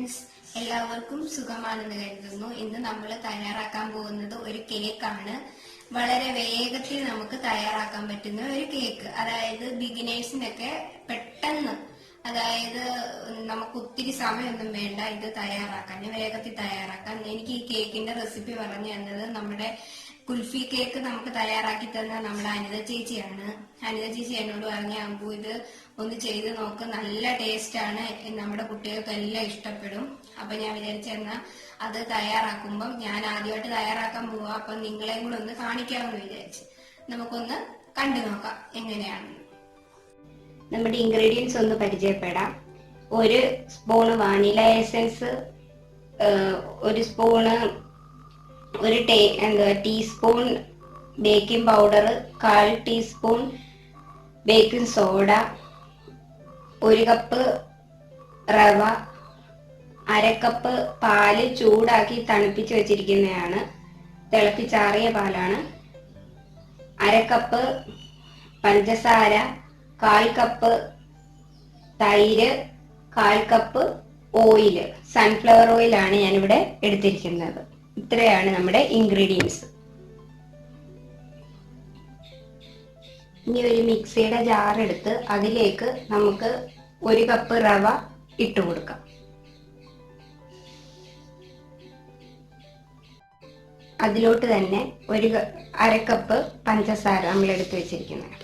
Friends, എല്ലാവർക്കും സുഖമാണെന്ന് കരുതുന്നു. ഇന്ന് നമ്മൾ തയ്യാറാക്കാൻ പോകുന്നത് ഒരു കേക്കാണ്. വളരെ വേഗത്തിൽ നമുക്ക് തയ്യാറാക്കാൻ പറ്റുന്ന ഒരു കേക്ക്. അതായത് ബിഗിനേഴ്സിനൊക്കെ പെട്ടെന്ന്, അതായത് നമുക്ക് ഒത്തിരി സമയമൊന്നും വേണ്ട ഇത് തയ്യാറാക്കാൻ, വേഗത്തിൽ തയ്യാറാക്കാൻ. എനിക്ക് ഈ കേക്കിന്റെ റെസിപ്പി പറഞ്ഞു തന്നത് നമ്മുടെ കുൽഫി കേക്ക് നമുക്ക് തയ്യാറാക്കി തന്ന നമ്മുടെ അനിത ചേച്ചിയാണ്. അനിത ചേച്ചി എന്നോട് പറഞ്ഞ അമ്പു ഇത് ഒന്ന് ചെയ്ത് നോക്ക്, നല്ല ടേസ്റ്റ് ആണ്, നമ്മുടെ കുട്ടികൾക്കെല്ലാം ഇഷ്ടപ്പെടും. അപ്പൊ ഞാൻ വിചാരിച്ചെന്നാ അത് തയ്യാറാക്കുമ്പം ഞാൻ ആദ്യമായിട്ട് തയ്യാറാക്കാൻ പോവാ, അപ്പൊ നിങ്ങളെയും കൂടെ ഒന്ന് കാണിക്കാമെന്ന് വിചാരിച്ചു. നമുക്കൊന്ന് കണ്ടു നോക്കാം എങ്ങനെയാണെന്ന്. നമ്മുടെ ഇൻഗ്രീഡിയൻസ് ഒന്ന് പരിചയപ്പെടാം. ഒരു സ്പൂണ് വാനില എസൻസ്, ഒരു സ്പൂണ് ഒരു teaspoon baking powder, 1/4 teaspoon baking soda, 1 cup റവ, 1/2 കപ്പ് പാല് ചൂടാക്കി തണുപ്പിച്ച് വെച്ചിരിക്കുന്നതാണ്, തിളപ്പിച്ചാറിയ പാലാണ്, 1/2 കപ്പ് പഞ്ചസാര, 1/4 കപ്പ് തൈര്, 1/4 കപ്പ് ഓയിൽ, സൺഫ്ലവർ ഓയിലാണ് ഞാനിവിടെ എടുത്തിരിക്കുന്നത്. ഇത്രയാണ് നമ്മുടെ ഇൻഗ്രീഡിയൻസ്. ഇനി ഒരു മിക്സിയുടെ ജാർ എടുത്ത് അതിലേക്ക് നമുക്ക് 1 കപ്പ് റവ ഇട്ട് കൊടുക്കാം. അതിലോട്ട് തന്നെ 1/2 കപ്പ് പഞ്ചസാര നമ്മൾ എടുത്ത് വെച്ചിരിക്കുന്നത്.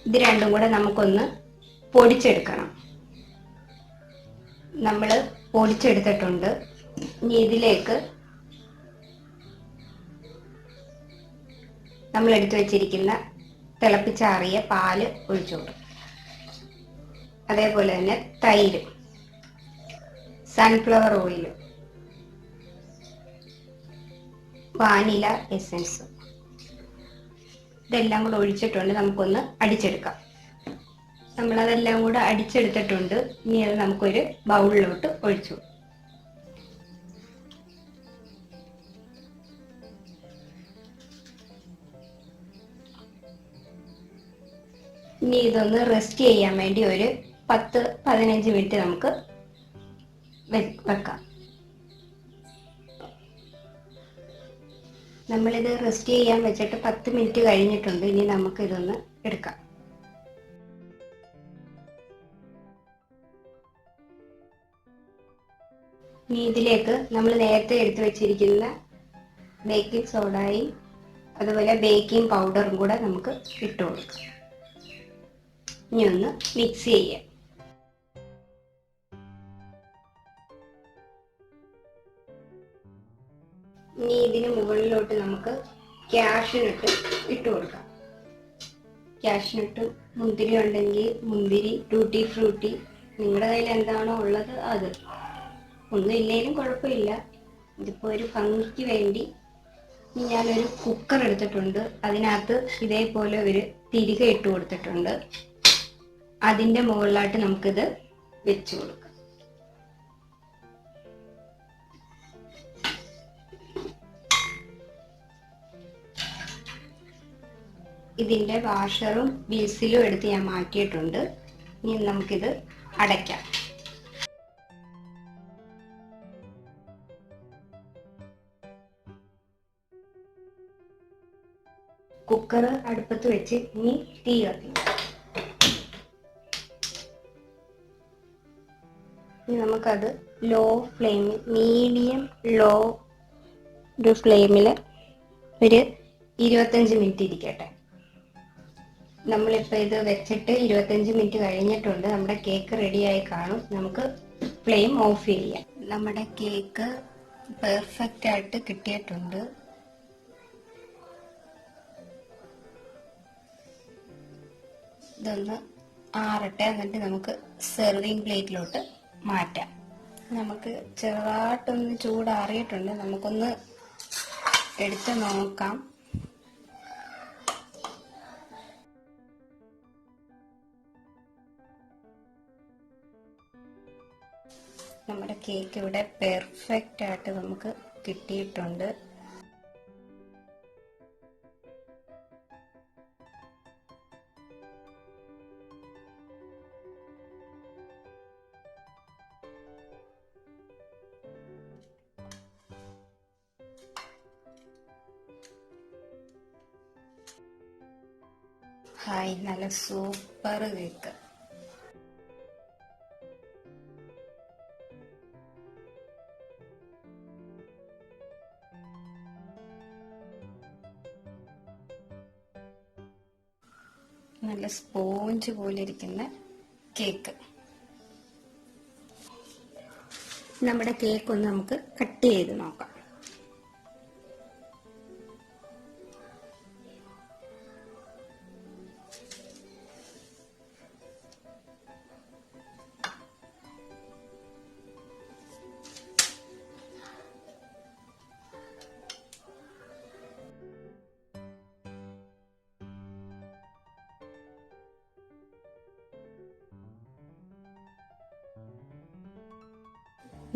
ഇത് രണ്ടും കൂടെ നമുക്കൊന്ന് പൊടിച്ചെടുക്കണം. നമ്മൾ പൊടിച്ചെടുത്തിട്ടുണ്ട്. ഇനി ഇതിലേക്ക് നമ്മൾ എടുത്തു വെച്ചിരിക്കുന്ന തിളപ്പിച്ചാറിയ പാല് ഒഴിച്ചു കൊടുക്കും. അതേപോലെ തന്നെ തൈര്, സൺഫ്ലവർ ഓയിൽ, വാനില എസൻസ്, ഇതെല്ലാം കൂടെ ഒഴിച്ചിട്ടുണ്ട്. നമുക്കൊന്ന് അടിച്ചെടുക്കാം. നമ്മളതെല്ലാം കൂടെ അടിച്ചെടുത്തിട്ടുണ്ട്. ഇനി അത് നമുക്കൊരു ബൗളിലോട്ട് ഒഴിച്ചു. ഇനി ഇതൊന്ന് റെസ്റ്റ് ചെയ്യാൻ വേണ്ടി ഒരു 10-15 മിനിറ്റ് നമുക്ക് വെക്കാം. നമ്മളിത് റെസ്റ്റ് ചെയ്യാൻ വെച്ചിട്ട് 10 മിനിറ്റ് കഴിഞ്ഞിട്ടുണ്ട്. ഇനി നമുക്ക് ഇതൊന്ന് എടുക്കാം. ഇനി ഇതിലേക്ക് നമ്മൾ നേരത്തെ എടുത്തു വെച്ചിരിക്കുന്ന ബേക്കിംഗ് സോഡയും അതുപോലെ ബേക്കിംഗ് പൗഡറും കൂടെ നമുക്ക് ഇട്ട് കൊടുക്കാം. ഇനി ഒന്ന് മിക്സ് ചെയ്യാം. ഇനി ഇതിന് മുകളിലോട്ട് നമുക്ക് കാഷ്യൂനട്ട് ഇട്ട് കൊടുക്കാം. കാഷ്യൂനട്ട്, മുന്തിരി ഉണ്ടെങ്കിൽ മുന്തിരി, ടൂട്ടി ഫ്രൂട്ടി, നിങ്ങളുടെ കയ്യിൽ എന്താണോ ഉള്ളത് അത്. ഒന്നും ഇല്ലെങ്കിലും കുഴപ്പമില്ല. ഇതിപ്പോൾ ഒരു ഭംഗിക്ക് വേണ്ടി ഞാനൊരു കുക്കർ എടുത്തിട്ടുണ്ട്. അതിനകത്ത് ഇതേപോലെ ഒരു തിരിക ഇട്ട് കൊടുത്തിട്ടുണ്ട്. അതിൻ്റെ മുകളിലായിട്ട് നമുക്കിത് വെച്ച് കൊടുക്കാം. ഇതിൻ്റെ വാഷറും ബീസിലും എടുത്ത് ഞാൻ മാറ്റിയിട്ടുണ്ട്. ഇനി നമുക്കിത് അടയ്ക്കാം. കുക്കർ അടുപ്പത്ത് വെച്ച് ഇനി തീ കത്തിക്കാം. ഇനി നമുക്കത് ലോ ഫ്ലെയിമിൽ, മീഡിയം ലോ ഒരു ഫ്ലെയിമിൽ ഒരു 25 മിനിറ്റ് ഇരിക്കട്ടെ. നമ്മളിപ്പോൾ ഇത് വെച്ചിട്ട് 25 മിനിറ്റ് കഴിഞ്ഞിട്ടുണ്ട്. നമ്മുടെ കേക്ക് റെഡിയായി കാണും. നമുക്ക് ഫ്ലെയിം ഓഫ് ചെയ്യാം. നമ്മുടെ കേക്ക് പെർഫെക്റ്റ് ആയിട്ട് കിട്ടിയിട്ടുണ്ട്. ഇതൊന്ന് ആറട്ടെ, എന്നിട്ട് നമുക്ക് സെർവിങ് പ്ലേറ്റിലോട്ട് മാറ്റാം. നമുക്ക് ചെറുതായിട്ടൊന്ന് ചൂടാറിയിട്ടുണ്ട്. നമുക്കൊന്ന് എടുത്ത് നോക്കാം. നമ്മുടെ കേക്ക് ഇവിടെ പെർഫെക്റ്റ് ആയിട്ട് നമുക്ക് കിട്ടിയിട്ടുണ്ട്. ഹായ്, നല്ല സൂപ്പർ കേക്ക്. നല്ല സ്പോഞ്ച് പോലെ ഇരിക്കുന്ന കേക്ക്. നമ്മുടെ കേക്ക് ഒന്ന് നമുക്ക് കട്ട് ചെയ്ത് നോക്കാം.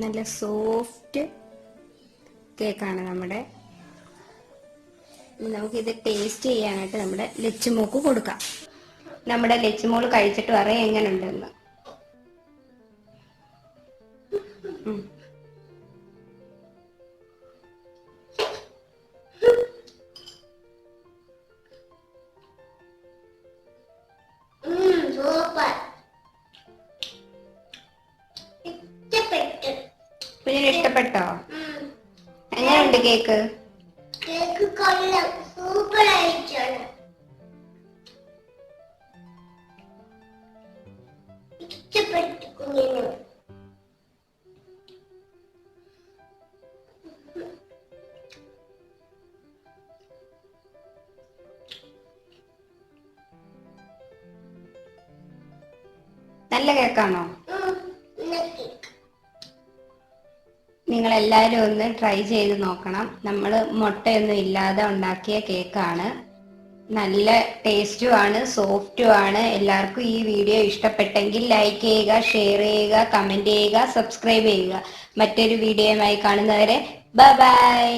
നല്ല സോഫ്റ്റ് കേക്കാണ് നമ്മുടെ. നമുക്കിത് ടേസ്റ്റ് ചെയ്യാനായിട്ട് നമ്മുടെ ലച്ചുമോക്ക് കൊടുക്കാം. നമ്മുടെ ലച്ചുമോള് കഴിച്ചിട്ട് പറയാം എങ്ങനെ ഉണ്ടെന്ന്. പിന്നെ ഇഷ്ടപ്പെട്ടോ? എങ്ങനെയുണ്ട് കേക്ക്? കേക്ക് കൊള്ളാം, സൂപ്പർ ആയിട്ടാണ്. ഇഷ്ടപ്പെട്ടു കുഞ്ഞിന്. നല്ല കേക്കാണോ? നിങ്ങൾ എല്ലാവരും ഒന്ന് ട്രൈ ചെയ്ത് നോക്കണം. നമ്മൾ മുട്ടയൊന്നും ഇല്ലാതെ ഉണ്ടാക്കിയ കേക്കാണ്. നല്ല ടേസ്റ്റും ആണ്, സോഫ്റ്റും ആണ്. എല്ലാവർക്കും ഈ വീഡിയോ ഇഷ്ടപ്പെട്ടെങ്കിൽ ലൈക്ക് ചെയ്യുക, ഷെയർ ചെയ്യുക, കമന്റ് ചെയ്യുക, സബ്സ്ക്രൈബ് ചെയ്യുക. മറ്റൊരു വീഡിയോയുമായി കാണുന്നവരെ ബൈ ബൈ.